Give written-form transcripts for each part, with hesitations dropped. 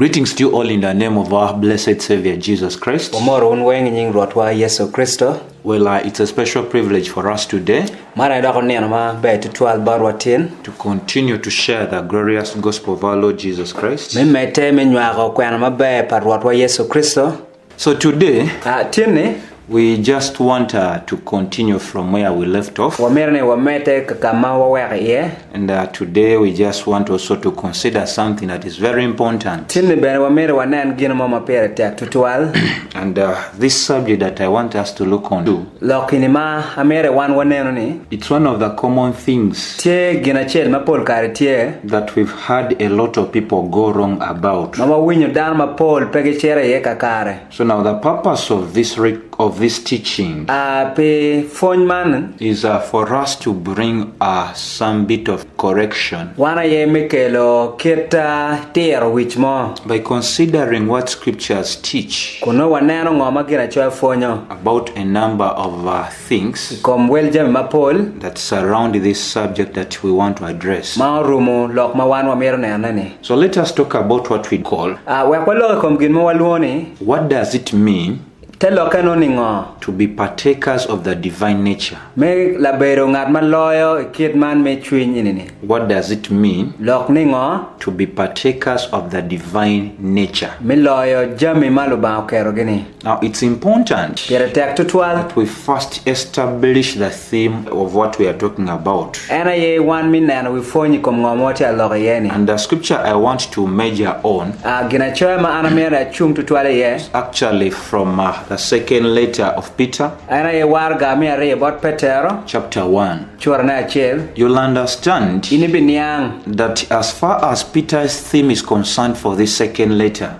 Greetings to you all in the name of our blessed Savior Jesus Christ. Well, it's a special privilege for us today to continue to share the glorious gospel of our Lord Jesus Christ. So today, we just want to continue from where we left off. And today we just want also to consider something that is very important. And this subject that I want us to look on, it's one of the common things that we've had a lot of people go wrong about. So now the purpose of this teaching is for us to bring some bit of correction by considering what scriptures teach about a number of things that surround this subject that we want to address. So let us talk about what we call, what does it mean to be partakers of the divine nature? What does it mean to be partakers of the divine nature? Now it's important that we first establish the theme of what we are talking about. And the scripture I want to major on is actually from the second letter of Peter, chapter 1. You'll understand that as far as Peter's theme is concerned for this second letter,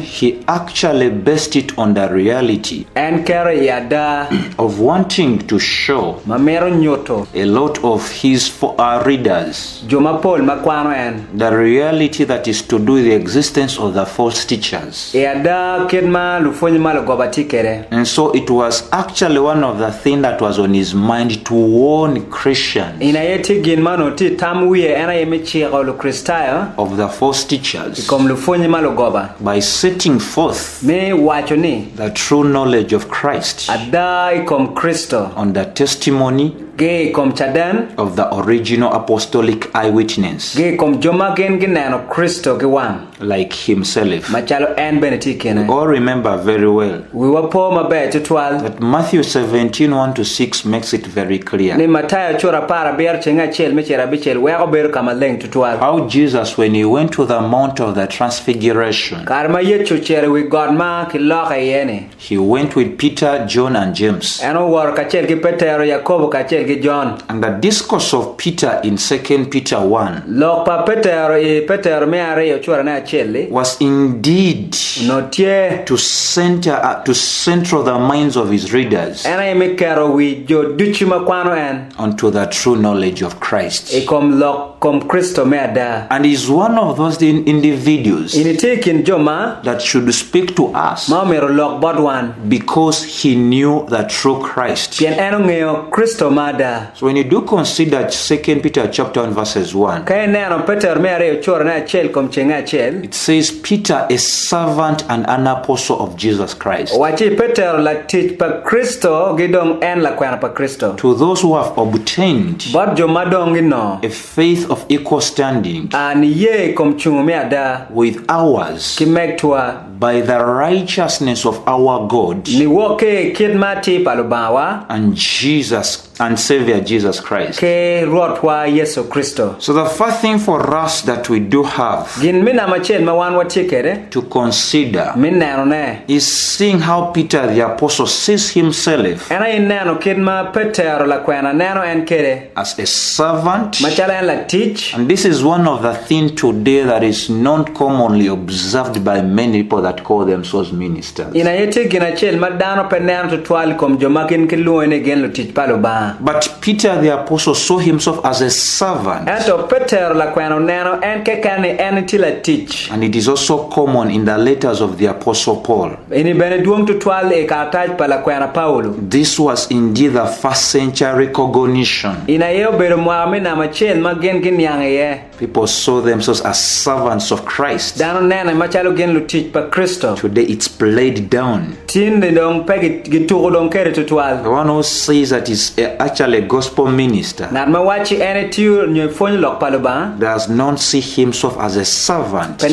he actually based it on the reality of wanting to show a lot of his readers the reality that is to do with the existence of the false teachers. And so it was actually one of the things that was on his mind to warn Christians of the false teachers by setting forth the true knowledge of Christ on the testimony of the original apostolic eyewitness like himself. We all remember very well that Matthew 17:1-6 makes it very clear how Jesus, when he went to the Mount of the Transfiguration, he went with Peter, John and James. And the discourse of Peter in 2 Peter 1 was indeed to center the minds of his readers onto the true knowledge of Christ. And he's one of those individuals that should speak to us because he knew the true Christ. So when you do consider 2 Peter chapter 1 verses 1, it says Peter, a servant and an apostle of Jesus Christ, to those who have obtained a faith of equal standing with ours by the righteousness of our God and Jesus and Savior Jesus Christ. So the first thing for us that we do have to consider is seeing how Peter the apostle sees himself as a servant. And this is one of the things today that is not commonly observed by many people that call themselves ministers. ba. But Peter the apostle saw himself as a servant. Ento Peter la kwano neno en kekane en tila teach. And it is also common in the letters of the apostle Paul. Ini bene duong tutwal e kartaj pa la kwano Paulo. This was indeed the first century recognition. Ina yeo bero mwami na machel magen gin yang ye. People saw themselves as servants of Christ. Dano nena machalo gen lu teach pa Kristo. Today it's played down. Tinde dong pegi gituro dong kere tutwal. The one who says that is actually a gospel minister does not see himself as a servant, but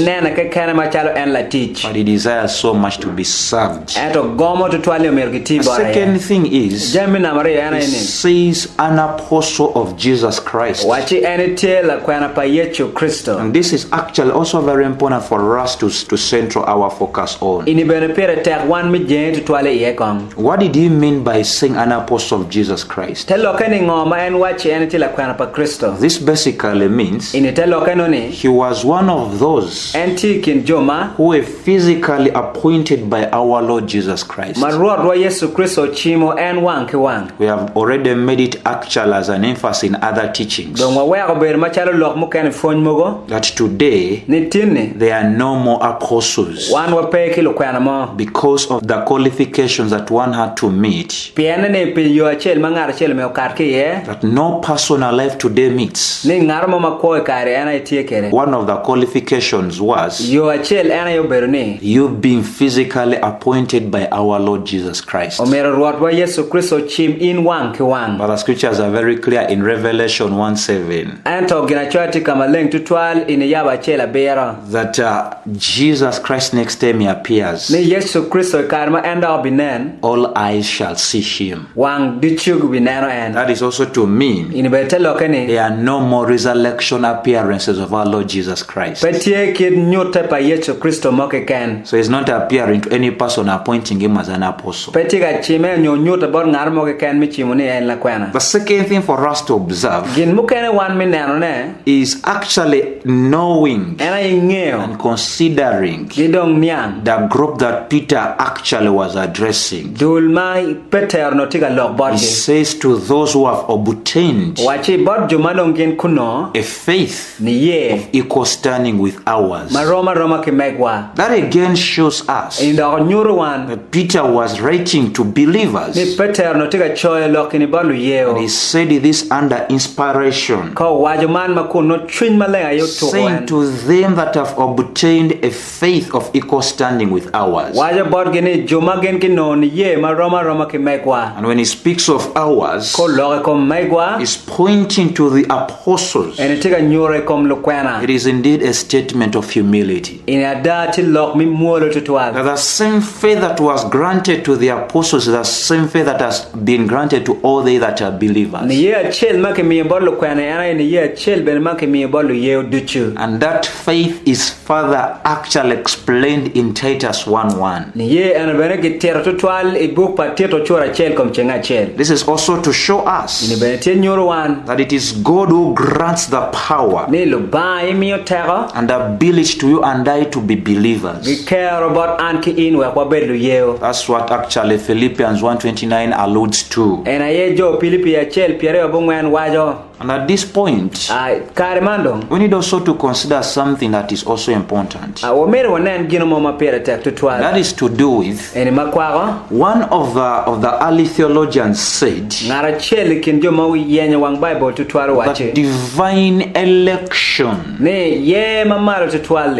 he desires so much to be served. The second thing is, he says an apostle of Jesus Christ. And this is actually also very important for us to center our focus on. What did he mean by saying an apostle of Jesus Christ? This basically means he was one of those who were physically appointed by our Lord Jesus Christ. We have already made it actual as an emphasis in other teachings that today there are no more apostles because of the qualifications that one had to meet that no person alive today meets. One of the qualifications was you being physically appointed by our Lord Jesus Christ. But the scriptures are very clear in Revelation 1:7 that Jesus Christ next time he appears, all eyes shall see him. That is also to mean there are no more resurrection appearances of our Lord Jesus Christ. So he's not appearing to any person appointing him as an apostle. The second thing for us to observe is actually knowing and considering the group that Peter actually was addressing. He says to those who have obtained a faith of equal standing with ours. That again shows us that Peter was writing to believers. And he said this under inspiration, saying to them that have obtained a faith of equal standing with ours. And when he speaks of ours, he's pointing to the apostles. It is indeed a statement of humility. That the same faith that was granted to the apostles is the same faith that has been granted to all they that are believers. And that faith is further actually explained in Titus 1:1. This is also to show us that it is God who grants the power and the ability to you and I to be believers. That's what actually Philippians 1:29 alludes to. And at this point, we need also to consider something that is also important. That is to do with one of the early theologians said that divine election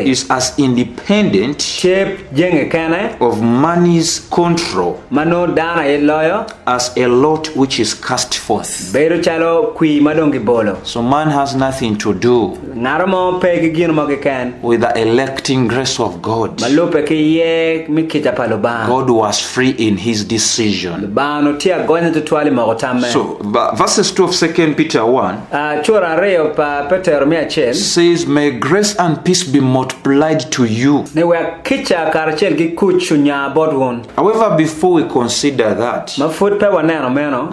is as independent of man's control as a lot which is cast forth. So man has nothing to do with the electing grace of God. God was free in his decision. So verses 2 of 2 Peter 1 says, may grace and peace be multiplied to you. However, before we consider that, the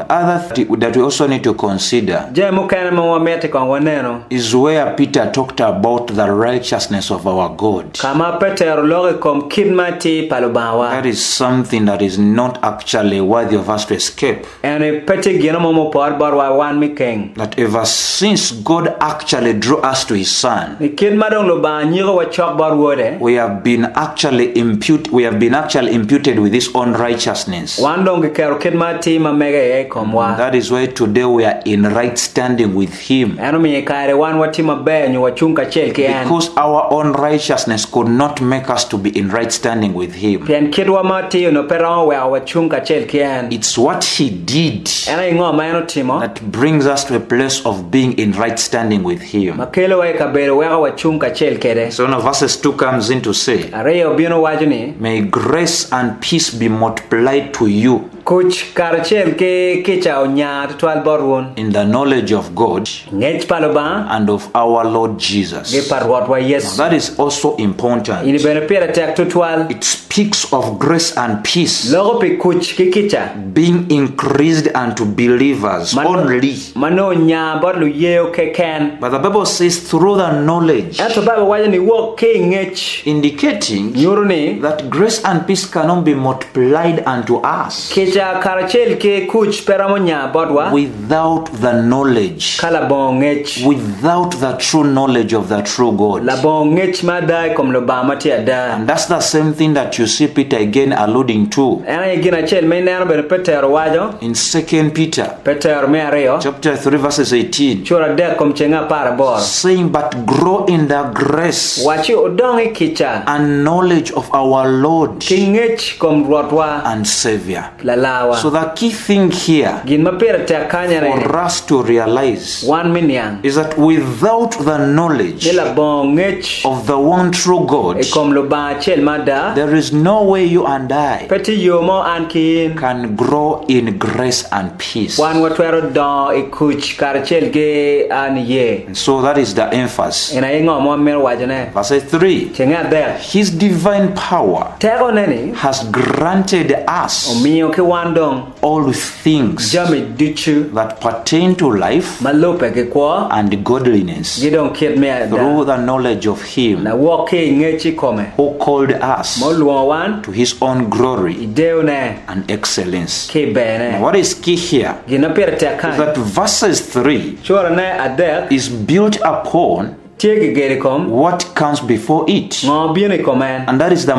other thing that we also need to consider mukene ma wamete kon waneno is where Peter talked about the righteousness of our God. kama Peter loge kom kidmati palobawa That is something that is not actually worthy of us to escape. ene pete gino mo por barwa wan mi king That ever since God actually drew us to his son, ni kidmadong lo ba nyigo wa chok bar wode we have been actually imputed with his own righteousness. wandong ke kero kidmati ma mege e komwa That is why today we are in right standing with him. eno mi kaire wan wati mabe nyu wachunka chel ke en Because our own righteousness could not make us to be in right standing with him. pien kidwa mati no pero wa wachunka chel ke en It's what he did ena ingo ma eno timo that brings us to a place of being in right standing with him. makelo wa kabero wa wachunka chel kede So now verses 2 comes in to say, areyo bino wajuni may grace and peace be multiplied to you kuch karchel ke kicha onya twal borwon in the knowledge of God ngech paloba and of our Lord ge Jesus. parwat wa yes That is also important. ini bene pera tek twal It speaks of grace and peace logo pe kuch ke kicha being increased unto believers only. mano nya borlu yeo ke ken But the Bible says through the knowledge, ato baba wajani wo ke ngech indicating nyuruni that grace and peace cannot be multiplied unto us kicha karchel ke kuch peramo nya bodwa without the knowledge, kala bon ngech without the true knowledge of the true God. la bon ngech ma dai kom lo ba matia da And that's the same thing that you see Peter again alluding to ena gina chel me nero bene Peter wajo in 2 Peter Peter me areo chapter 3 verses 18, chura de kom chenga para bor saying, but grow in the grace wachi odong kicha and knowledge of our Lord kingech kom rotwa and Savior. lalawa So the key thing here gin ma pera te kanya for ne us to realize one miniang is that without the knowledge la bon ngech of the one true God, e kom lo ba chel mada there is no way you and I peti yomo an kin can grow in grace and peace. wan watwero do e kuch karchel ge an ye And so that is the emphasis. ina ingo mo mer wajane Verse 3, chenga de his divine power tego neni has granted us omiyo ke wandong all things jami dichu that pertain to life malope ke kwa and godliness gidon kid me da through the knowledge of him na woke ngechi kome who called us mo luo wan to his own glory ideo ne and excellence. ke bene What is key here gina pera te is kan that verses 3 chora ne adek is built upon tiege gere kom what comes before it, ngo biene komen and that is the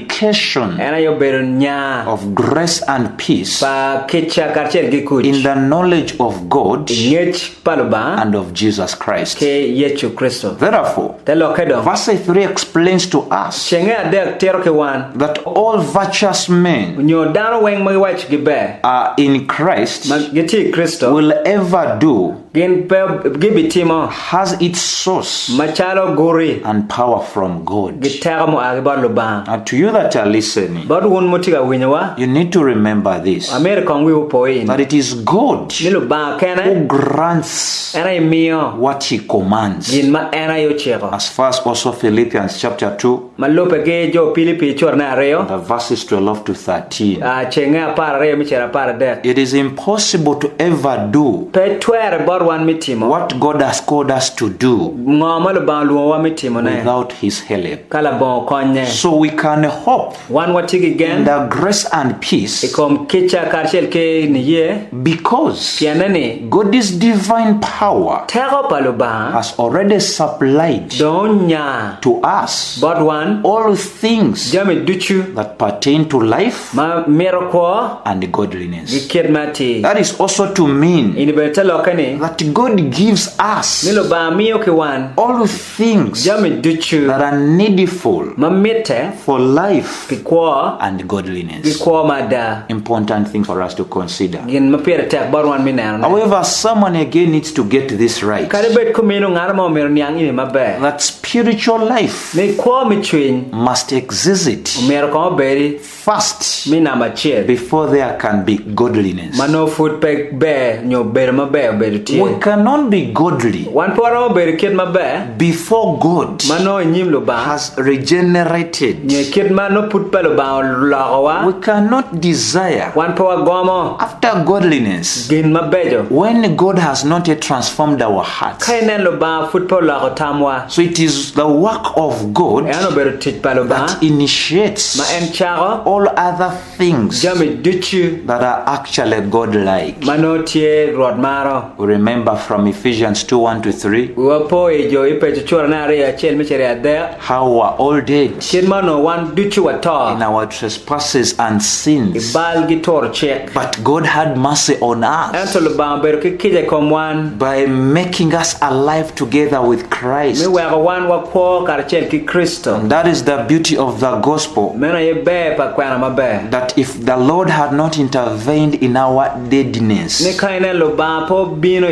multiplication ena yo beru nya of grace and peace pa kicha karchel ge kuch in the knowledge of God ngech paloba and of Jesus Christ. ke yechu kristo Therefore, te lokedo verse 3 explains to us chenge adek tero ke wan that all virtuous men nyo dano weng mo wach ge be are in Christ ma geti kristo will ever do gen pe gibitimo has its source machalo guri and power from God. gitamo agbar ba And to you that are listening, bad won motiga winyawa you need to remember this, america ngwi upoin that it is God nilu ba kene who grants ena mio what he commands. gin ma ena yo chego As far as also Philippians chapter 2, malope ge jo pilipi chorna areo the verses 12 to 13. a chenga para areo mi chera para de It is impossible to ever do pe twere bor wan mitimo what God has called us to do ngomalo ba luo wa mitimo ne without his help. kala bon konye So we can hope wan watigi in gen the grace and peace ikom kicha karshel ke ni ye because pianani God's divine power tego paloba has already supplied donya to us bad one all things jami duchu that pertain to life ma miracle and godliness. gikirmati That is also to mean ini betalo kani that God gives us nilo ba miyo ke wan all things jami duchu that are needful mamite for life pikwa and godliness. pikwa mada Important thing for us to consider. gin mapira tek barwan minano However, someone again needs to get this right. kalibet kumino ngarmo mer nyang ini mabe That spiritual life ni kwa mitwin must exist mer ko beri first mina machel before there can be godliness. mano food pe be nyo ber mabe bedu ti We cannot be godly Wan poro ber kid maber. before God Mano nyim lo ba. has regenerated. Nye kid mano put pelo ba lo wa. We cannot desire Wan po gomo. after godliness Gin mabejo. when God has not yet transformed our hearts. Kainen lo ba put po lo tamwa. So it is the work of God Ano ber tit pelo ba. that initiates Ma en charo. all other things Jami duchu. that are actually God-like. Mano tie rod maro. We remember from Ephesians 2:1-3 Wapo e jo ipe chuchora na area chel michere ade. how we are all dead Kid mano wan duchu in wato. our trespasses and sins. Ibal gitor check. But God had mercy on us Anto lo ba ber kije kom wan. by making us alive together with Christ. Mi wego wan wa ko karchel ki Kristo. And that is the beauty of the gospel, Mena ye be pa kwana mabe. that if the Lord had not intervened in our Ni deadness, kaine lo ba po bino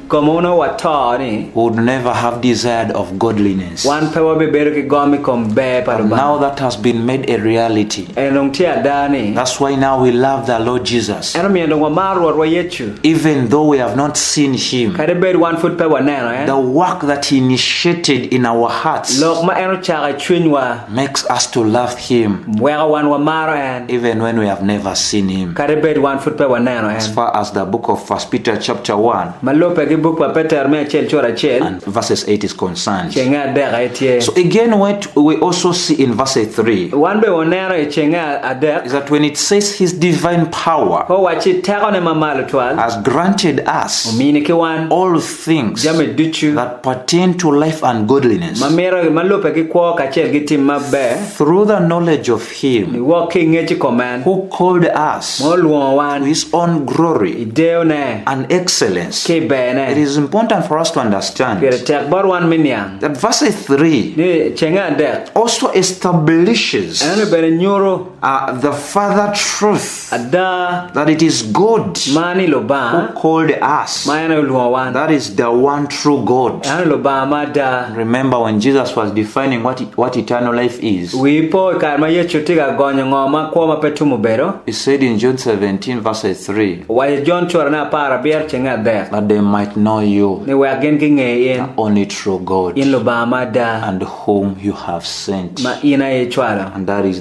komono wato ni. we would never have desired of godliness. Wan pe wa be ber ki gomi kom be pa lo ba. Now that has been made a reality. Enong tia dani. That's why now we love the Lord Jesus. Eno mi endong wa marwa wa yechu. Even though we have not seen him, Kade ber wan foot pe wa neno the work that he initiated in our hearts Lok ma eno chaga chwinywa. makes us to love him Wega wan wa maro en. even when we have never seen him. Kade ber wan foot pe wa neno As en. far as the book of 1 Peter chapter 1 Malope ki book pa Peter me chel chora chel. and verses 8 is concerned. Chenga dega etie. So again, what we also see in verse 3 Wan be wonero e chenga adek. is that when it says his divine power Ko wachi teko ne mamalo twal. has granted us Mini ki wan. all things Jame duchu. that pertain to life and godliness Mamero malope ki kwa kachel ki tim mabe. through the knowledge of Ni him walking ngechi command. who called us Mo luon to wan. his own glory Ideo ne. and excellence. Ki be It ne. is important for us to understand Kere tek bor wan minyang. that verse 3 Ni chenga adek. also establishes Eno bere nyuro. the further truth Ada. that it is God Mani lo who ba. called us. Ma eno luon wan. That is the one true God. Eno lo ba ma da. Remember when Jesus was defining what eternal life is, Wipo kar ma yechu tiga gonyo ngoma kwa ma petumu bero. he said in John 17 verse 3 Wa John chora na para bier chenga adek. that they might know you, Ni wa gen ki nge yen. only true God, In lo ba ma da. and whom you have sent. Ma ina ye chwala. And that is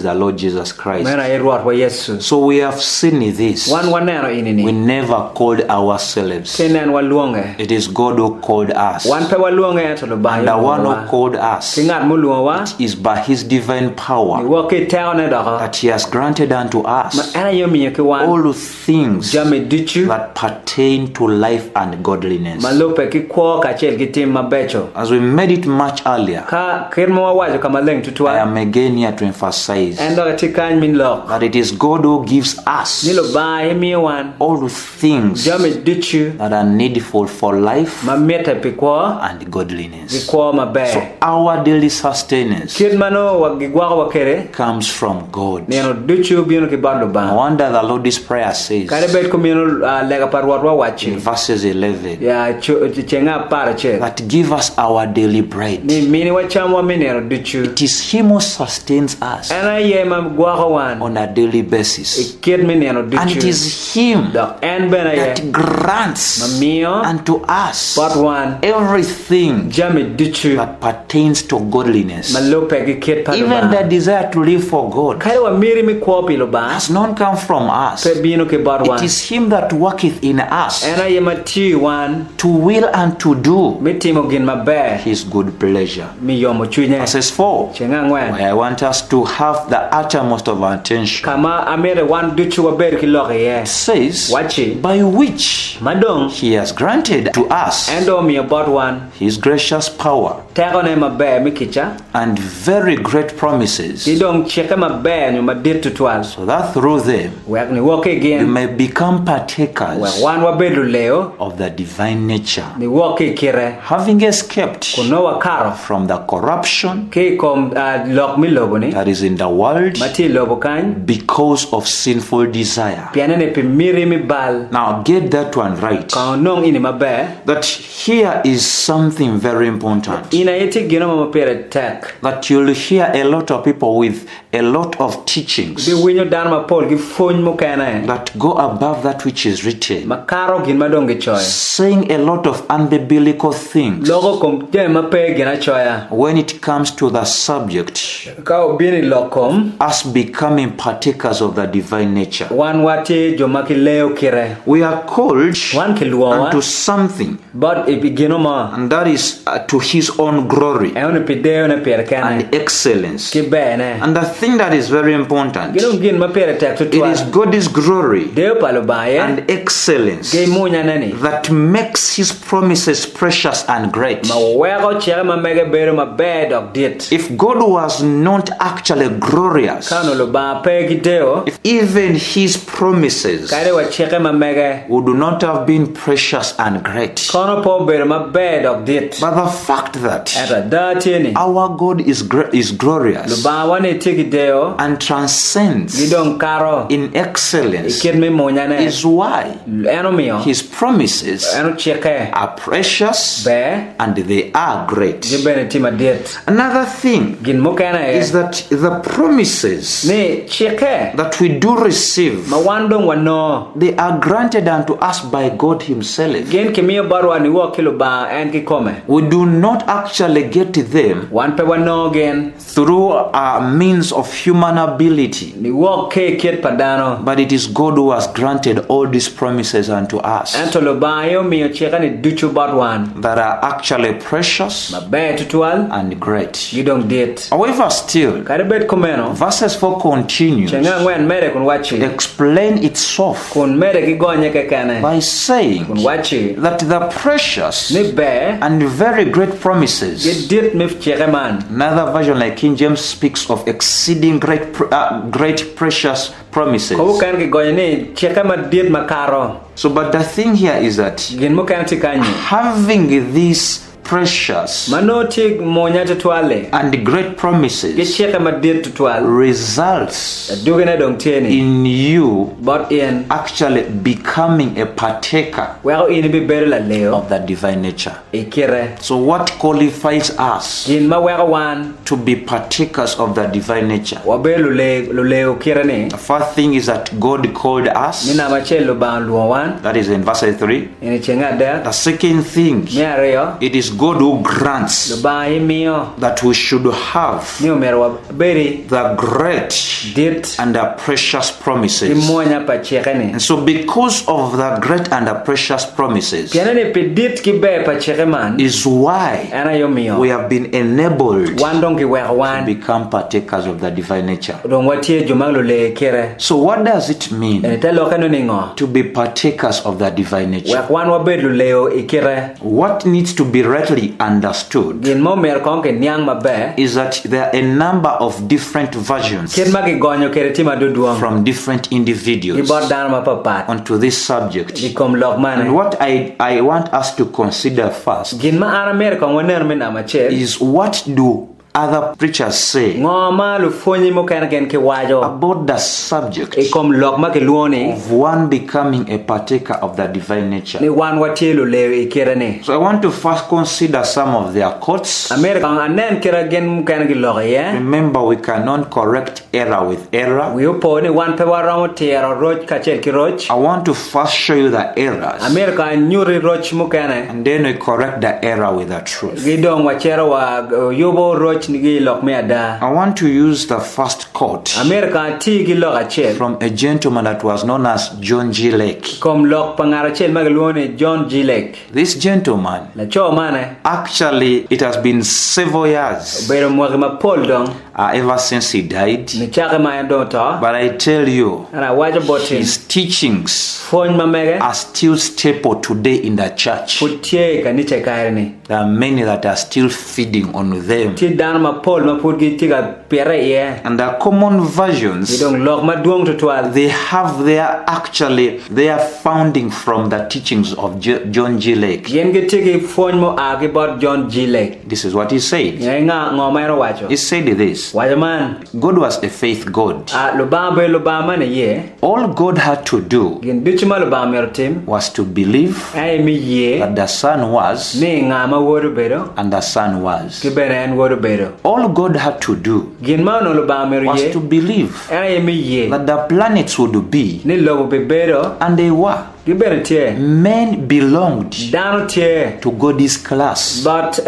the Lord Jesus Christ. Mena ye ruot wa Yesu. So we have seen this. Wan wanero ini We ni. never called ourselves. Tenen wa luonge. It is God who called us. Wan pe wa luonge to lo ba And the one who called us Ki ngat mo luon wa. is by his divine Ni power wa ki teo ne doko. that he has granted unto Ma us ena yo miyo ki wan. all things Jame duchu. that pertain to life and godliness. Malope ki kwa kachel ki tim mabecho. As we made it much earlier, Ka kirmo wa wajo kama leng I tutwa. am again here to emphasize Endo ka tikany min lok. that it is God who gives us Ni lo ba ye miyo wan. all things Jame duchu. that are needful for life Ma meta pi kwa. and Ki godliness. kwa mabe. Our daily sustenance Kid mano wa gigwa wa kere. comes from God. Ni ano duchu bino ki bar lo No ba. wonder the Lord's Prayer says Kare bet kumino lega parwat wa in wachi. verses 11 Ya chenga para che. that give us our daily bread. Ni mini wa chamo minero duchu. It is Him who sustains us Ena ye ma gwa wan. on a daily basis. Kid minero duchu. And it is Him The end bena ye. that grants Mamio. unto us Part one. everything Jame duchu. that pertains to godliness. Malope ki kid pa lo Even the ba. desire to live for God Kare wa miri mi kwa pi lo ba. has not come from us. Pe bino ki bar It wan. is Him that worketh in us Ena ye ma ti wan. to will and to do Mi timo gin mabe. His good pleasure. Mi yomo chunye. Verses 4. Chenga ngwen. I want us to have the uttermost of our attention. Kama amere wan duchu wa ber ki loke ye. It says, Wachi. by which Madong. He has granted to us Endo mi about one. His gracious power Tego ne mabe mi kicha. and very great promises, Kidong cheke mabe ni madit tutwal. so that through them Wek ni woke you again. may become Wek partakers wan wa bedu leo. of the divine nature, Ni woke kire. having escaped Kuno wa karo. from the corruption Ki kom lok mi lobo ni. that is in the world Mati lobo kany. because of sinful desire. Piane ne pi miri mi bal. Now get that one right. Kaonong ini mabe. That here is something very important. Ina yeti gino mapere tek. That you'll hear a lot of people with a lot of teachings Di winyo dan ma pol ki funy mo kena that go above that which is written. Makaro gin ma madong gi choya. saying a lot of unbiblical things Logo kom je mape gina choya. when it comes to the subject, Ka obini lokom us becoming partakers of the divine nature. wan wati jomaki leo kire. We are called Wan kilwa unto something, but ipigino ma. and that is to his own glory Eon pideo na perkane. and excellence. Kibene. And the thing that is very important, Gino gin mapere tek it tutwa. is God's glory Deo palo baye. and excellence Ge munya nani. that makes his promises precious and great. Ma wego chere ma mege bero ma bed of dit. If God was not actually glorious, Kano lo ba pe gideo. if even his promises Kaide wa chere ma mege. would not have been precious and great. Kono po bero ma bed of dit. But the fact that Eta da tieni. our God is Lo glorious ba wane tiki deo. and transcends Gidong karo. in excellence Ikir me munya ne. is why Eno mio. his promises Eno cheke. are precious Be. and they are great. Gibene tima dit. Another thing Gin mukana e. is that the promises Ne cheke. that we do receive, Ma wandong wano. they are granted unto us by God himself. Gin kimio barwa ni wo kilo ba en ki kome. We do not actually get them Wan pe wano gen. through a means of human ability, Ni wo ke kiet padano. but it is God who has granted all these promises unto us Ento lo ba yo mio cheke ni duchu barwan. that are actually precious Ma be tutual. and great. Gidong dit. However, still, Kade bet komeno. verses 4 continues Chenga ngwen mere kun wachi. explain itself Kun mere ki gonye ke kane. by saying Kun wachi. that the precious Ni be. and very great promises, Gidit mif cheke man. another version like King James speaks of exceeding great precious promises. Ko kan ki gonye ni cheke ma dit makaro. So but the thing here is that Gin mo kan ti kanyi. having these precious Mano ti monya tutuale. and great Ki promises cheke ma dit tutual. results Dugene dong tieni. in you But in. actually becoming a partaker Wego ini bi bere la leo. of the divine nature. Ikire. So what qualifies us Gin ma wego wan. to be partakers of the divine nature? Wabe luleo kire ni. The first thing is that God called us. Nina mache lo ba luo wan. That is in verse 3. Ini chenga der. The second thing, Mi areo. it is God who grants Lo ba mio. that we should have Ni umerwa beri. the great Dit. and the precious Ki promises. monya pa cheke ni. And so because of the great and the precious promises Piana ni pe dit ki be pa cheke man. is why Ana yo mio. we have been enabled to Wan dong ki wego wan. become partakers of the divine nature. Dong watie jumang lo le kire. So what does it mean Ene te loka no ningo. to be partakers of the divine nature? Wek wan wabe luleo ikire. What needs to be rightly understood Gin mo mer kon ke nyang mabe. is that there are a number of different versions Kit ma ki gonyo kere tima duduang. from different Ki individuals bot dan ma papat. onto this subject. Ki kom lok And mane. what I want us to consider first Gin ma ara mer kon waner min amachel. is what do other preachers say Ngoma lu fonyi mo kan ken ke wajo. about the subject E kom lok ma ke luoni. of one becoming a partaker of the divine nature. Ni wan watie luleo ikire ni. So I want to first consider some of their quotes. America anen kira gen kan ki lok ye. Remember, we cannot correct error with error. Wi upo ni wan pe waramo tiero roj kachel ki roj. I want to first show you the errors, America nyuri roj mo kane. and then we correct the error with the truth. Gidong wachero wa yobo roj ni gi lok me ada. I want to use the first quote America ti gi lok achel. from a gentleman that was known as John G. Lake. Kom lok pangara chel magaluone John G. Lake. This gentleman, La cho mane. actually, it has been several years Bero mwagi ma pol dong. ever since he died. Ni chake ma endo to. But I tell you, Ana wajo botin. his teachings Fony ma mege. are still staple today in the church. Putie kaniche kaire ni. There are many that are still feeding on them. Ti dan ma pol ma put gi tiga pere ye. And the common versions, Gidong lok ma duong tutual. they have their founding from the teachings of John G. Lake. Yen gi tigi fony mo agi bot John G. Lake. This is what he said. Nye nga ngoma ero wacho. He said this: Wajo man. God was a faith God. Lubama ne ye. All God had to do Gin duchima lubama ero tim. was to believe Ay mi ye. that the Son was Ni nga ma wodo bedo. and the Son was. Ki bene en wodo bedo. All God had to do Gin ma no lubama ero was ye. to believe Ay mi ye. that the planets would be, Ni lobo be bedo. and they were. Gibene tie. Men belonged Dano tie. to God's class But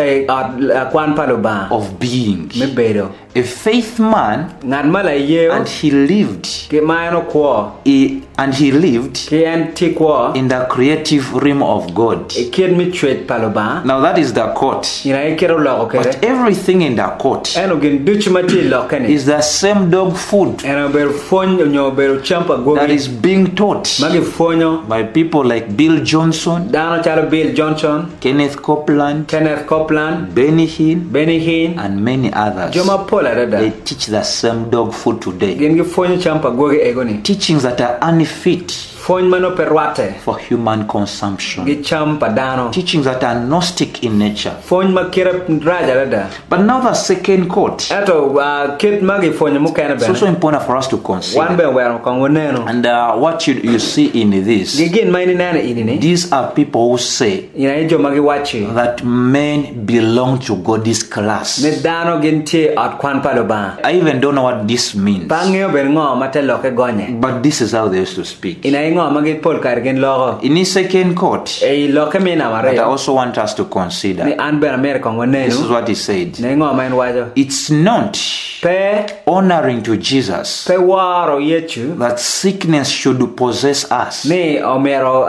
kwan paloba. of being. Mebedo. A faith man, Ngan mala yeo. and he lived Ke maano kwa. and he lived Ke anti kwa. in the creative realm of God. Kid mi chwet paloba. Now that is the court. Ina ekero loko kere. But everything in the court Eno gin duchi mati lokene. is the same dog food Eno beru fonyo nyo beru champa gogi. that is being taught Magi fonyo. by people like Bill Johnson, Dano chalo Bill Johnson. Kenneth Copeland, Kenneth Copeland. Benny Hinn, Benny Hinn. and many others. Joma pola dada. They teach the same dog food today. Gin gi fonyo champa gogi egoni. Teachings that are unfit Fonyo mano perwate. for human consumption. Gi champa dano. Teachings that are gnostic in nature. Fonyo makira raja dada. But now the second court, Eto kit magi fonyo mukene it's bene. also important for us to Wan consider. ben wero kongo neno. And what you see in this, Gigin maini nana ini ni. these are people who say Ina ijo magi wachi. that men belong to God's class. Ne dano gin tie at kwan paloba. I even don't know what this means, Pangyo ben ngo matelo ke gonye. but this is how they used to speak. Ina ngo magi pol kar gin logo. In the second court, E loke mina that I mare. also want us to Ni consider, an ben America kongo this is neno. what he said. Ne ngo main wajo. It's not Pe honoring to Jesus pe waro yechu. that sickness should possess us. Ni omero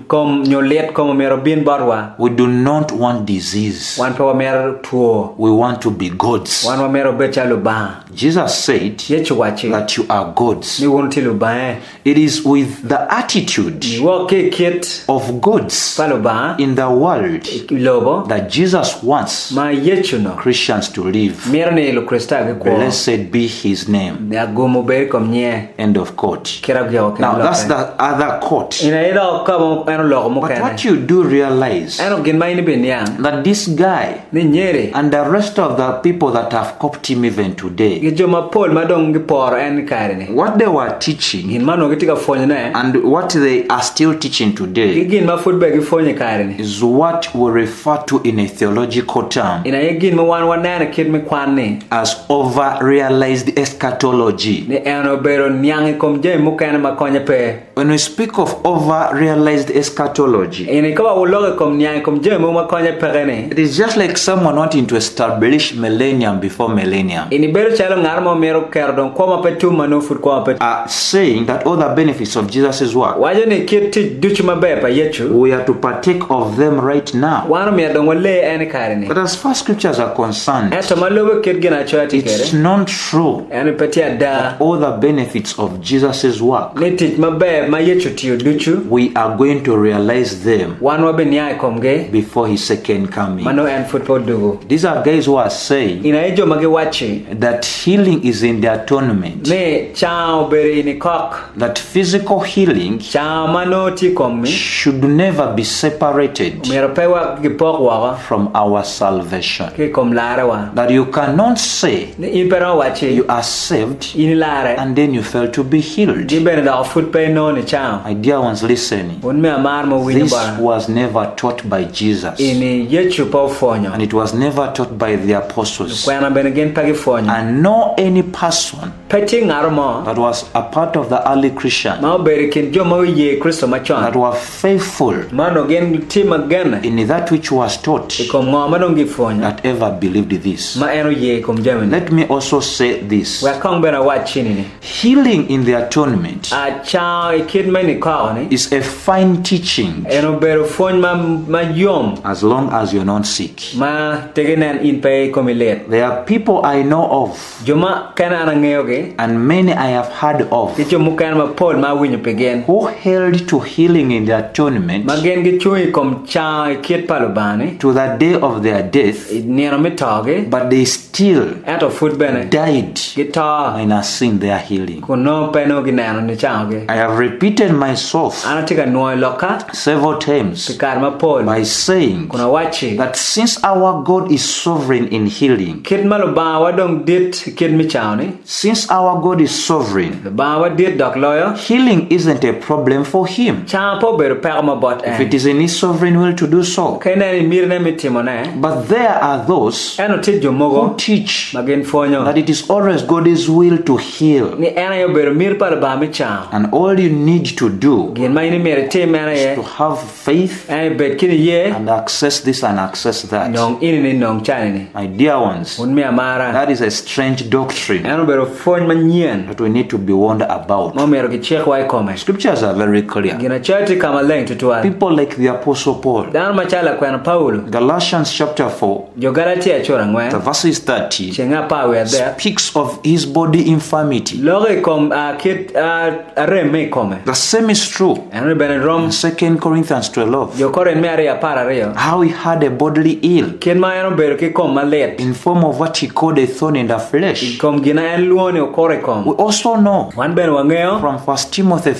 kom nyolet kom omero bin barwa. We do not want disease. Wan pe omero tuo. We want to be gods. Wan omero bechalo ba. Jesus said Yechu wachi. that you are gods. Ni wunti lu ba. It is with the attitude Ni wo ke kit of gods palo ba. in the world Lobo. that Jesus wants Ma yechu no. Christians to live. Mero ni lu krista ke ko. Blessed be his name. Ne agumo be kom nye. End of quote. Kira gyo ke. Now that's the other court. Ina ilo ka mo eno logo mo But kene. what you do realize Eno gin maini bin yang. that this guy Ni nyere. and the rest of the people that have copied him even today, Gi joma pol madong gi por en kare ni. what they were teaching Gin mano gi tika fonyo ne. and what they are still teaching today Gin ma food be gi fonyo kare ni. is what we refer to in a theological term Ina ye gin ma wan nana kid me kwan ni. as over-realized eschatology. Ni eno bero nyangi kom je mo kene ma konye pe. When we speak of over-realized eschatology, Ina ka ba uloge kom nyangi kom je mo ma konye pe ni. it is just like someone wanting to establish millennium before millennium, Ini bero chalo ngar mo mero kerdon kwa ma pe tu mano food kwa pe. saying that all the benefits of Jesus' work, Wajo ni kid ti duchi ma be pa yechu. we are to partake of them right now. Wano mi adongo le en kare ni. But as far as scriptures are concerned, Eto malobe kid gina chwati it's kere. not true Eno peti ada. all the benefits of Jesus' work, Ni tich ma be ma yechu tiyo duchu. we are going to realize them Wan wabe nyai komge. before his second coming. Mano en football dugo. These are guys who are saying Ina ijo magi wachi. that healing is in the atonement, Ne chao beri ni kok. that physical healing Chao mano ti komi. should never be separated Mero pewa gipok waga. from our salvation. Ke kom lare wa. That you cannot say Ni impero wachi. you are saved Ini lare. and then you fail to be healed. Jibene da foot pe no ni chao. My dear ones listening, Un me amar mo wini this bara. was never taught by Jesus, Ini yechu pa ufonyo. and it was never taught by the apostles, Kwena bene gen pagi fonyo. and no any person Peti ngaro mo. that was a part of the early Christian Ma beri kin jo mo ye Kristo that machon. were faithful Mano gen ti magana. in that which was taught Ikom ngo manong gi fonyo. that ever believed this. Ma eno ye kom jamin. Let me also say this. Wa kong bena wachi ni. Healing in the atonement A chao ikid meni kwa ni. is a fine teaching Eno bero fonyo ma yom. as long as you're not sick. Ma tegenen in pe komilet. There are people I know of, Joma kana anangeo ge. and many I have heard of, Kicho mukana ma pol ma winyo pegen. who held to healing in the atonement Magen gi chui kom chao ikid palubani. to the day of their death, Nero mitage. but they still Ato food bene. died Gita. minus seeing their healing. Kuno peno ginano ni chao ge. I have repeated myself Anatika nuoi loka. several times Pikar ma pol. by saying Kuna wachi. that since our God is sovereign in healing, Kid maluba wadong dit kid mi chao ni. since our God is sovereign, Ba wa dit dok loyo. healing isn't a problem for him. Cha po beru pek ma bot If it is in his sovereign will to do so. Kene ni mir ne mitimo ne. But there are those Eno tit jo mogo. who teach Magin fonyo. that it is always God's will to heal. Ni ena yo beru mir par ba mi cha. And all you need to do Gin mai ni mere te mena is ye. to have faith Ai bet kini ye. and access this and access that. Nong ini ni nong chani ni. My dear ones, Un mi amara. that is a strange doctrine Eno beru fony manyen. that we need to be warned about. Mo mero ki chek wai kome. Scriptures are very clear. Gina chati kama leng tutuwa. People like the Apostle Paul, Dan machala kwa na Paulo. Galatians chapter 4, Jo Galatia chora the ngwen. verses 30, Chenga pa we there. speaks of his body infirmity. Lore kom kit are me kome. The same is true Eno bene rom. in 2 Corinthians 12, Jo koren me are para reo. how he had a bodily ill Ken ma eno beru ki kom malet. in form of what he called a thorn in the flesh. Kom gina en luoni o kore kom. We also know Wan ben wangeo. from 1 Timothy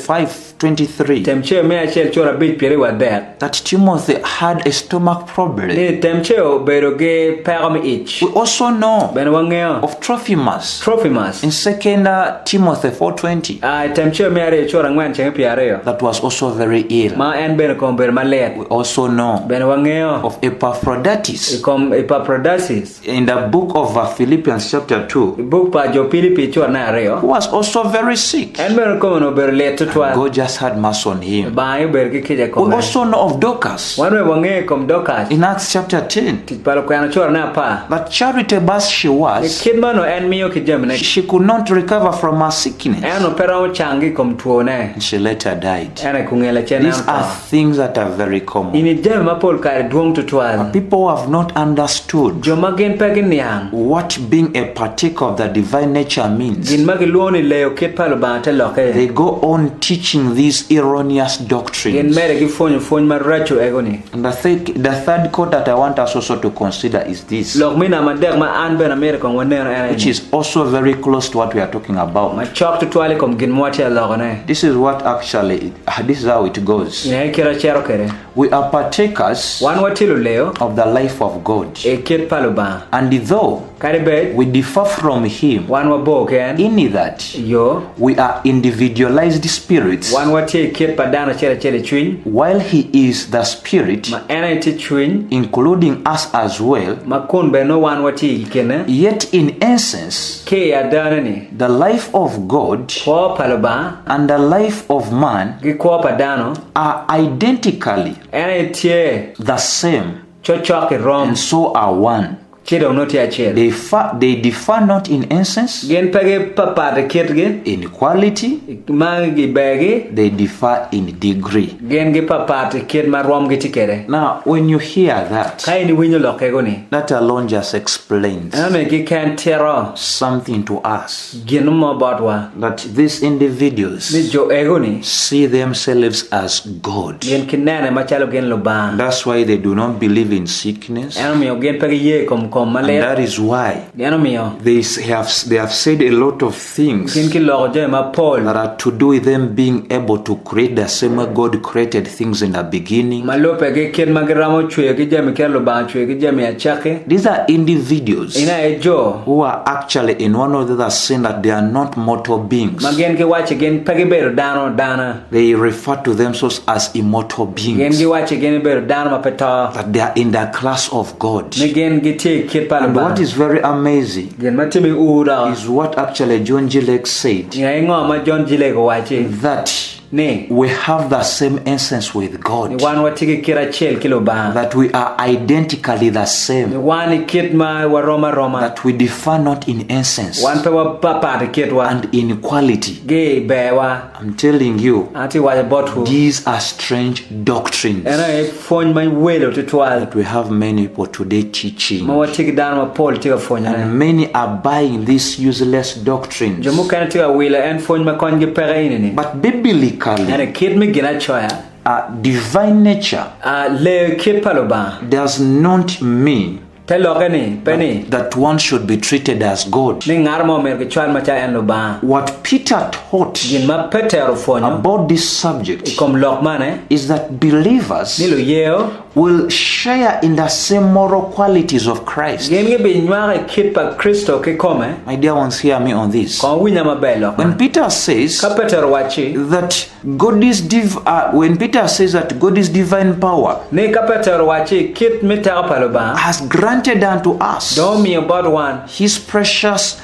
5:23 Temche me achel chora bit pere wa there. that Timothy had a stomach problem. Ni temche o beru ge pere me ich. We also know Ben wangeo. of Trophimus Trophimus. in 2 Timothy 4:20 Temche me are chora ngwen chenge piareo. that was also very ill. Ma en ben kom beru malet. We also know Ben wangeo. of Epaphroditus Kom Epaphroditus. in the book of Philippians chapter 2, Book pa jo Filipi chora na reo. who was also very sick. En beru kom no beru let tutwa. God just had mercy on him. Ba yo beru ki kije We kom. also know of Dorcas Wan we wange kom dokas. in Acts chapter 10 Palo kwa na chora na pa. that charitable as she was, Kid mano en miyo ki jemne. she could not recover from her sickness Eno pero changi kom tuone. and she later died. Ene kungela chena These are things that are very common. ini jem mapol kare duong tutwal. People who have not understood Jo magen pegin niang. what being a partaker of the divine nature means. Gin magi luoni leo kit palo ba te loke. They go on teaching these erroneous Gin doctrines. mere gi fonyo maracho egoni. And the third quote that I want us also to consider is this, Lok mina madek ma an ben America wanero ene. which is also very close to what we are talking Ma about. chok tutwali kom gin mwati logone. This is what actually, this is how it goes. Ine kira chero kere. We are partakers Wan watilu leo. of the life of God. E kit palo ba. And though Kare bet. we differ from Him Wan wabo ken. in that Yo. we are individualized spirits, Wan wati kit padana chere chwin. while He is the Spirit, Ma ene ti chwin. including us as well, Ma kun be no wan wati kene. yet in essence, Ke ya dana ni. the life of God Kwa palo ba. and the life of man Gi kwa padano. are identically Ene tie. the same, Chochoke rom. and so are one. Chido no tia chel. They differ not in essence, Gen pege papade kitge. in quality, Mangi begi. they differ in degree. Gen gi papate kit ma rom gi tikere. Now, when you hear that, Kai ni winyo loke goni. that alone just explains Ame gi kan tero. something to us, Gen mo batwa. that these individuals Ni jo egoni. see themselves as God. Gen kinene machalo gen lo ba. That's why they do not believe in sickness, Eno miyo gen pege ye kom and malet. that is why Eno miyo. they have said a lot of things Gen ki logo je ma pol. that are to do with them being able to create the same way God created things in the beginning. Malope ge kit magiramo chwe gi jemi ke lo ba chwe gi jemi achake. These are individuals Ina e jo. who are actually in one or the other saying that they are not mortal beings. Magen ki wache gen pege beru dana. They refer to themselves as immortal Gen beings, gi wache gen beru dana mapeta. that they are in the class of God. Ni gen gi te kit palo And ba. what is very amazing Gen matimi ura. is what actually John Gillette said, Ina ingo ma John Jile ko wache. that Ni. we have the same essence with Ni God, wan watiki kira chel kilo ba. that we are identically the Ni same, wan kit ma wa roma. that we differ not in essence Wan pe wa papa de kit wa. and in quality. Ge be wa. I'm telling you, Ati wa botu. these are strange doctrines Ena e fon ma welo tutwal. that we have many people today teaching, Ma watiki dan ma pol tiga fonya. and many are buying these useless doctrines. Jomu kana tiga wela en fon ma kon ge pere ini. But biblically, Ena kit mi gina choya. divine nature Le kit palo ba. does not mean Telogeni penny. that one should be treated as God. Ni ngar mo mer ke chwan ma cha en lo ba. What Peter taught Gin ma petero fonyo. about this subject Kom lok mane. is that believers Ni lo yeo. will share in the same moral qualities of Christ. Gin gi bi nyware kit pa Kristo ki kome. My dear ones, hear me on this. Kon winya mabelo. When Peter says Ka Peter wachi that God is when Peter says that God is divine power ne ka Peter wachi kit mitara paloba has granted unto us don't me about one his precious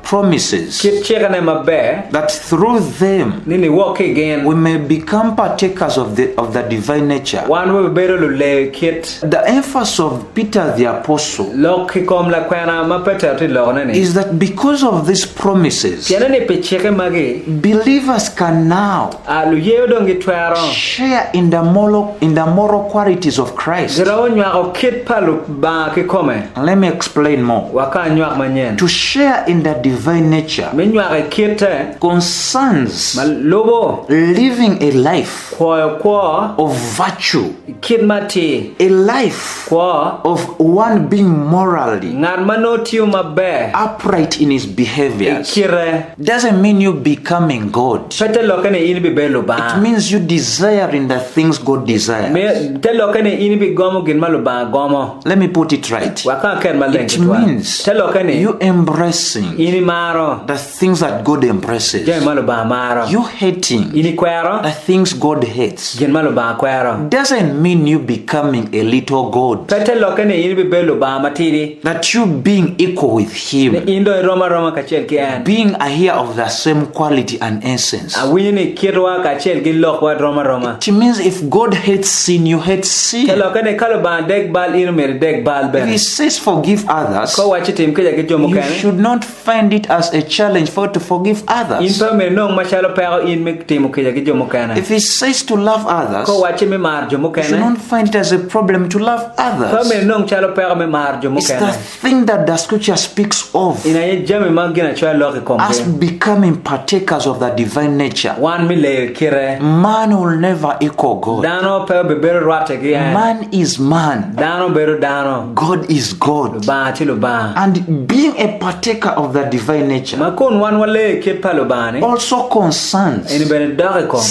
promises, kit chekane mabe that through them nini walk again we may become partakers of the divine nature. one we better le kit The emphasis of Peter the apostle lok kom la kwana ma Peter ti lo nani is that because of these promises, tiene ne pe cheke magi believers can now alu yedo ngi twaro share in the moral qualities of Christ. zero nywaro kit palu ba ki kome. And let me explain more. Waka nywak manyen To share in the divine nature me nyware kit concerns lobo living a life kwa of virtue, kit mati a life kwa of one being morally ngar manotio mabe upright in his behaviors. kire Doesn't mean you becoming God. pete lokane ini bi belo It ba means you desiring the things God desires. me te lokane ini bi gomo gin malu ba gomo Let me put it right. waka ken maleng It means te lokane you embracing ini maro the things that God embraces. je malu ba maro You hating ini kwero the things God hates. gin malu ba kwero Doesn't mean you becoming a little God. pete lokane ini bi belo ba matiri That you being equal with Him. indo roma kachel ki an Being a heir of the same quality and essence. awini kirwa kachel gi lokwa roma It means if God hates sin, you hate te sin. lokane kalo ba dek bal inu mer dek bal If He ben says forgive others, ko wachi tim ke gi jomo you kane should not find it as a challenge for you to forgive in others. pa mer nong machalo pero in me tim ke gi jomo kane If He says to love others, ko wachi me mar jomo you should kane not find it as a problem to love pa others. mer nong chalo pero me mar jomo It's the kane thing that the scripture speaks of ina ye jami mangina chwa loki as kombe becoming partakers of the divine nature. wan mi le kire Man will never equal God. dano pe be bero rate gi an Man is man. dano bero dano God is God. ba ti lo ba And being a partaker of the divine nature makon wan wale kit palo bani also concerns ini bene dare kom ni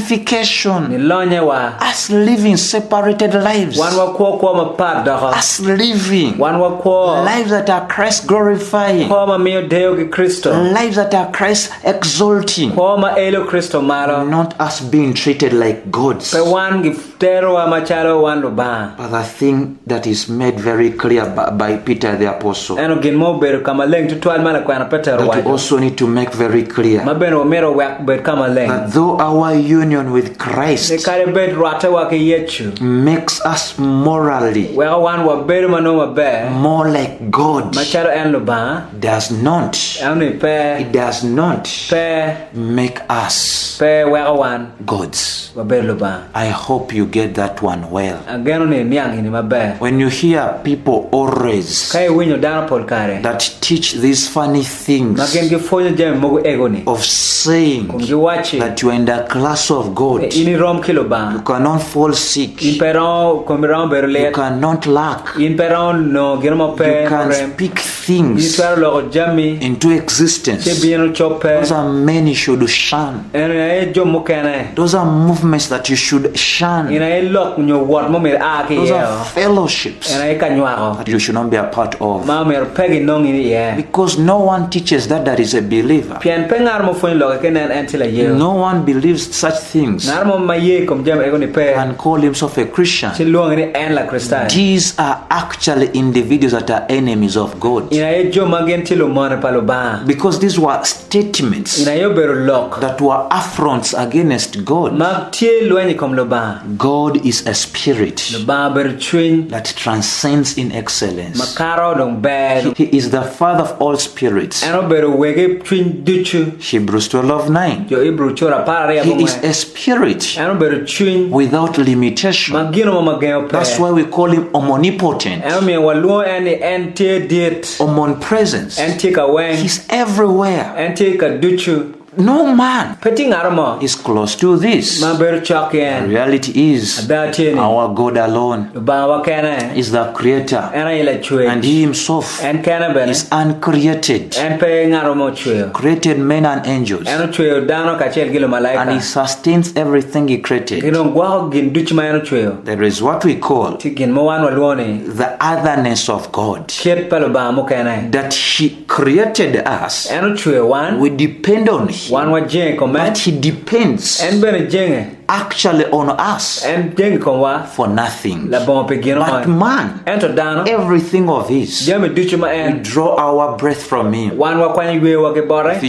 sanctification, lonye wa as living separated lives, wan wa ko ma par dara as living wan wa ko lives that are Christ glorifying, ko ma mio deo gi Kristo lives that are Christ exalting, ko ma elo Kristo maro not as being treated like gods. pe wan gi tero wa machalo wan lo ba But the thing that is made very clear by Peter the apostle, eno gin mo ber kama leng tutwal mala kwa na Peter that we wa also need to make very clear, ma beno mero wa ber kama leng that though our union with ne Christ kare bet rata wa ke yechu makes us morally wa wan wa ber mano ma be more like God, machalo en lo ba does not, eno pe it does not pe make us pe wa wan gods. wa ber lo ba I hope you get that one well. ageno ne niang ni ma be When you hear people always kai winyo dano pol kare that teach these funny things ma gen gi fonyo jam mogo ego ni of saying kum gi wachi that you are in the class of God, ini rom kilo you ba cannot fall sick, in peron komiron ber you le cannot lack, in peron no gino mo pe you can rem speak in things twaro lo jami into che existence. bieno chope Those are men you should shun. eno e jo mukene Those are movements that you should shun. ina e lok nyo wot mo mer a ki Those ye are fellowships ina e kanywaro that you should not be a part of. ma mer pegi nong ni ye Because no one teaches that is a believer. pien pengar mo fonyo lo ke nen entila ye No one believes such things ngar mo ma ye kom jam ego ni pe and call himself a Christian. ti luong ni en la kristai These are actually individuals that are enemies of God. ina e jo magen ti lo mone palo ba Because these were statements ina yo bero lok that were affronts against God. mag tie luenyi kom lo ba God is a spirit lo ba ber chwin that transcends in excellence. makaro dong be He is the Father of all spirits. eno bero wege chwin duchu Hebrews 12:9. jo ibru chora para ya He bo is a spirit eno bero chwin without limitation. magino mo mageo pe That's why we call him omnipotent, eno mi waluo eni en tie diet omnipresence. en tie ka weng He's everywhere. en tie ka duchu no man Peti ngarmo. is close to this. Ma beru chok The yen. reality is Adati ni. our God alone Ba wa kene. is the creator, Ena ile chwe. and he himself En kene bene. is uncreated, En pe ngarmo chwe. created men and angels, Eno chwe dano kachel gilo and he malaika. sustains everything he created. Gino ngwa gin duch ma eno chwe. There is what we call Ti gin mo wan waluoni. the otherness of God, Kiet palo ba mo kene. that he created us. Eno chwe wan. We depend on him, Wan wa jeng ko but men. he depends En bene jenge. actually on us En jeng ko wa. for nothing. La bon pe gino But man. man, Ento dano. everything of his, Jami duch ma we en. draw our breath from him. Wan wa kwany ywe wa ke bore. If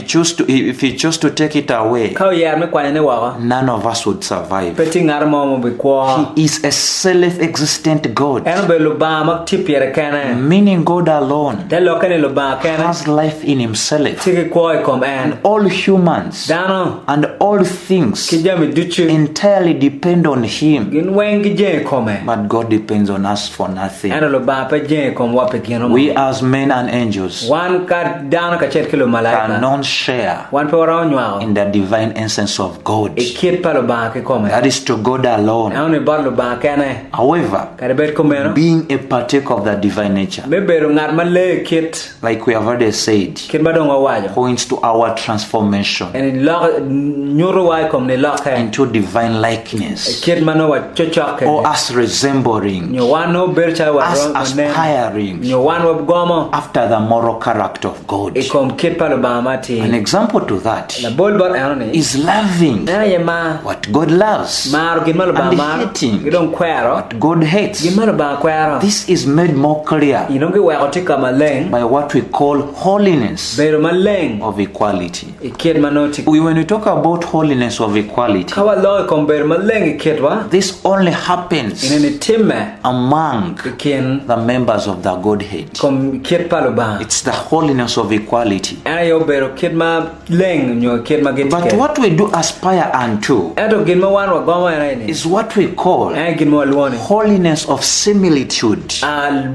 he chose to take it away, Kau yer me kwany ne wa. none of us would survive. Peti ngarmo mo be kwa. He is a self-existent God, Eno be lo ba mak tip yere kene. meaning God alone Te lo kene lo ba kene. has life in himself. Tiki kwa kom en. All humans Dano. and all things Ki jami duchu. entirely depend on him, Gin wen gi jeng kome. but God depends on us for nothing. Eno lo ba pe jeng kom wa pe gino mo. We as men and angels Wan ka dano ka chet kilo malaika. cannot share Wan pe wara onywao. in the divine essence of God. E kiet pa lo ba ke kome. That is to God alone. Eno ni bar lo ba kene. However, Kare bet komeno. being a partaker of the divine nature, Me beru ngar ma le kiet. like we have already said, Kit ba dong wa wajo. points to our transformation En lo nyuru wa kom ni lo ke. into divine likeness, Kiet mano wa chochok or ke. us resembling, Nyo wan no ber cha wa us ron ne. aspiring Nyo wan wa gomo. after the moral character of God. E kom kiet pa lo ba mati. An example to that La bol bol eno ni. is loving Ena ye ma. what God loves, Maro gin malo ba and maro. hating Gidong kwero. what God hates. Gin malo ba kwero. This is made more clear Inong ki weko tika maleng. by what we call holiness Beru maleng. of equality. E kiet mano tika. When we talk about holiness of equality, Kawa lo kom beru maleng e kiet wa. this only happens Ine ni timme. among E kin. the members of the Godhead. Kom kiet pa lo ba. It's the holiness of equality. Ena yo beru kiet ma leng. Nyo kiet ma gin But tike. what we do aspire unto Eto gin ma wan wa gomo ena ini. is what we call Ena gin mo luoni. holiness of similitude.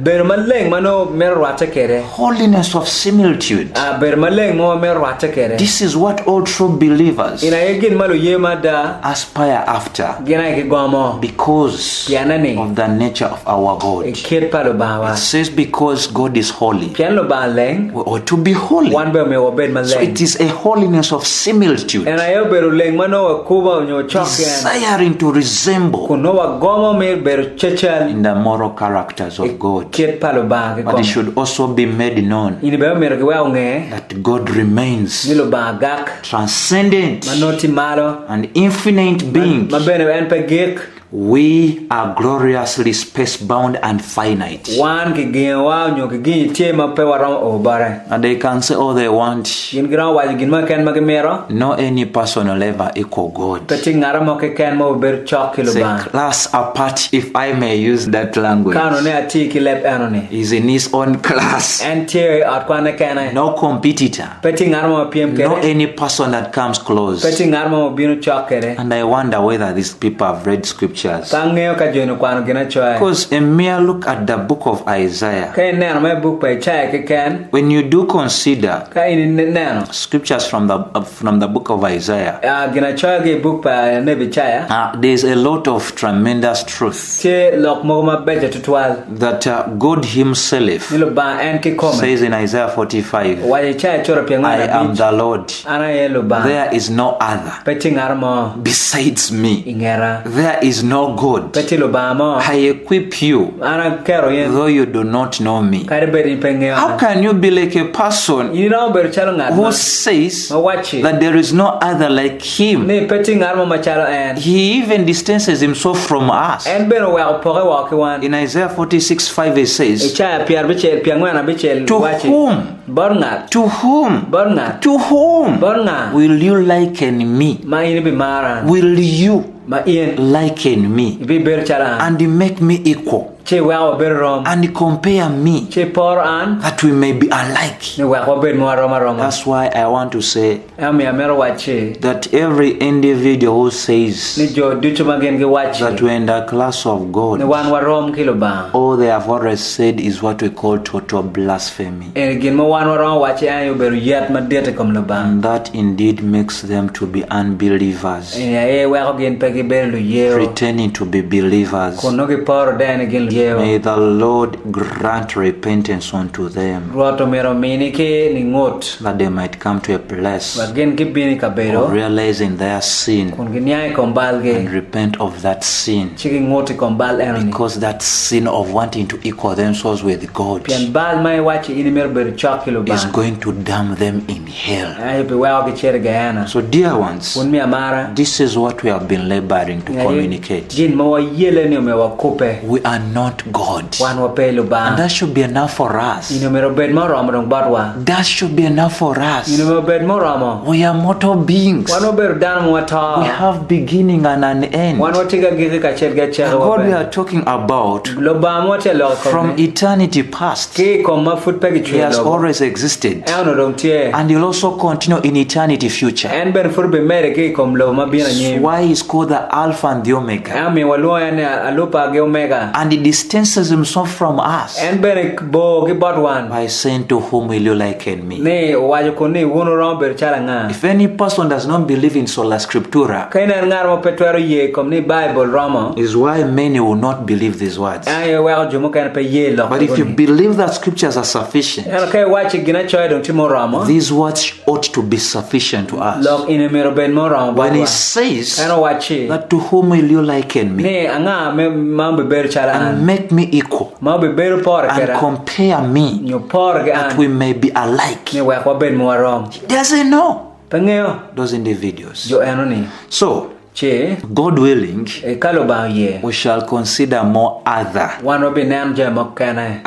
Beru maleng mano mer rata kere. Holiness of similitude. Beru maleng mo mer rata kere. This is what all true believers Ina ye gin malo ye ma da. aspire after Gina ye gomo. because Piana ni. of the nature of our E God. kiet pa lo ba wa. It says because God is holy, Pian lo ba leng. we ought to be holy. Wan be me wo bed ma So leng. it is a holiness of similitude, Ena yo beru leng mano wa kuba nyo chok yan. desiring to resemble Kuno wa gomo me beru chechel. in the moral characters of God. Kiet pa lo ba ke But it kom. should also be made known Ini be mer ke wa nge. that God remains Ni lo ba gak. transcendent Manoti malo. and infinite being. Ma bene en pe gik. We are gloriously space-bound and finite. Wan ki gin wa nyo ki gin tie ma pe waram o bare. And they can say all they want. Gin gra wa gin ma ken ma ke mero. No any person will ever equal God. Peti ngara mo ke ken mo ber chok ki lo It's a ba. class apart, if I may use that language. Kano ne ati ki lep eno ni. He's in his own class. En tie at kwa ne ken. No competitor. Peti ngara mo piem No kere. any person that comes close. Peti ngara mo binu chok kere. And I wonder whether these people have read scriptures. Kangeo ka jono kwano gina choy. Because a mere look at the book of Isaiah, Kay neno me book pa chai ke ken. when you do consider Kay ini neno. scriptures from the book of Isaiah, Gina choy ke book pa ne bi chai. there's a lot of tremendous truth Tie lok mo ma beje tutwal. that God himself Nilo ba en ki come. says in Isaiah 45, Wa chai choro piang I na am bi. the Lord. Ana ye lo ba. There is no other Peti ngara mo besides me. ingera. There is no God. Peti lo ba mo. I equip you, Ana kero yen. though you do not know me. Kare bedi pengeo. How can you be like a person You know ber chalo ngat. who says Ma wachi. that there is no other like him? Ni peti ngara mo ma chalo en. He even distances himself from us. En beno wa pore wa ke wan. In Isaiah 46:5 it says, Chai piar bichel piangwana bichel To wachi. whom? Bor ngat. To whom? Bor ngat. To whom Bor ngat. will you liken me? Ma ini bi maran. Will you Ma ien. liken me Bi ber chala. and make me equal Che wa ber rom. and compare me, Che por an. that we may be alike. Ni wa ber mo roma. That's why I want to say Ami amero wache. that every individual who says Ni jo duchu magen ge wache. that we're in the class of God, Ni wan wa rom kilo ba. all they have already said is what we call total blasphemy. E gin mo wan wa rom wache ayo ber yat madete kom lo ba. And that indeed makes them to be unbelievers, E wa ko gen pegi ber lu yeo. pretending to be believers. Kono ge por den gen yeo. May the Lord grant repentance unto them, Ruoto mero mini ke ni ngot. that they might come to a place Wa gen ke bini ka of bero. realizing their sin Kun gen nyai kombal and ge. repent of that sin, Chiki ngoti kombal enoni. because that sin of wanting to equal themselves with God Pian bal mai wache ini mer ber chokilo ba. is going to damn them in hell. Ayo pe wa ke chere gayana. So dear ones, Un mi amara. this is what we have been laboring to communicate. Gin mo wa yele ni me wa kope. We are not God. Wan wa pelo And ba. that should be enough for us. Ino mero bed mo romo dong batwa. That should be enough for Ino us. mero bed mo romo. We are mortal beings. Wan wa ber dan mo We ta. have beginning and an end. Wan wa tiga gige ka chere ga chere wa God we be. are talking about Lo ba mo te lo ko. from eternity past. Ke ko ma fut pe He has lo. always existed. Ano dong tie. And he'll also continue in eternity future. En ben fur be mere ke kom lo ma bina nyi. Why he's called the Alpha and the Omega. Ami wa lo ya ne alupa ge omega. And he distances himself from us En ben bo ge batwan. by saying, to whom will you liken me? Ne wajo ko ni wono rom ber chala nga. If any person does not believe in sola scriptura, Kaina ngar mo petwero ye kom ni Bible romo. is why many will not believe these words. Ayo wa jomo kan pe ye lo. But if you believe that scriptures are sufficient, Ano kay wache gina choy dong timo romo. these words ought to be sufficient to us. Lok ine mero ben mo romo. When he says Ano wache. that, to whom will you liken me? Ne anga me mambe ber chala an. And make me equal Mambe ber por and kera. compare me, Nyo por ge that an. we may be alike. Ne wa ko ben mo rom. He doesn't know Pengeo. those individuals. Jo ano ni. So, Che. God willing, E kalo ba ye. we shall consider more other Wano be nan je mokana.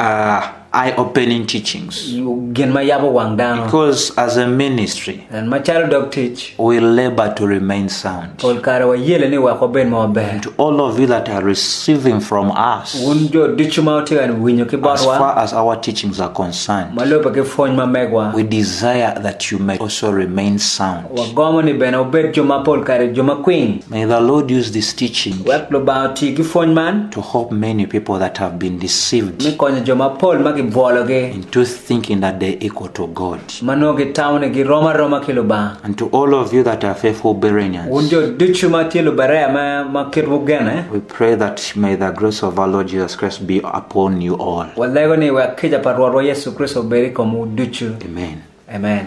eye-opening teachings. Gen ma yabo wang dano. Because as a ministry, And ma chalo dog teach. we labor to remain sound. Pol kare wa yele ni wa ko ben mo be. To all of you that are receiving from us, Un jo dichu ma te an winyo ki as batwa. far as our teachings are concerned, Malopa ke fony ma megwa. we desire that you may also remain sound. Wa gomo ni ben obed jo ma pol kare jo ma queen. May the Lord use this teaching Wek lo ba ti ki fony man. to help many people that have been deceived Mi konyo jo ma pol ma ki bolo ge. into thinking that they're equal to God. Mano ki taune ki roma ki lo ba. And to all of you that are faithful Un Bereans, jo dichu ma ti lo bare ma kirbu gene. we pray that may the grace of our Lord Jesus Christ be upon you all. Walego ni wa kija parwaro Yesu Kristo beri komu dichu. Amen. Amen.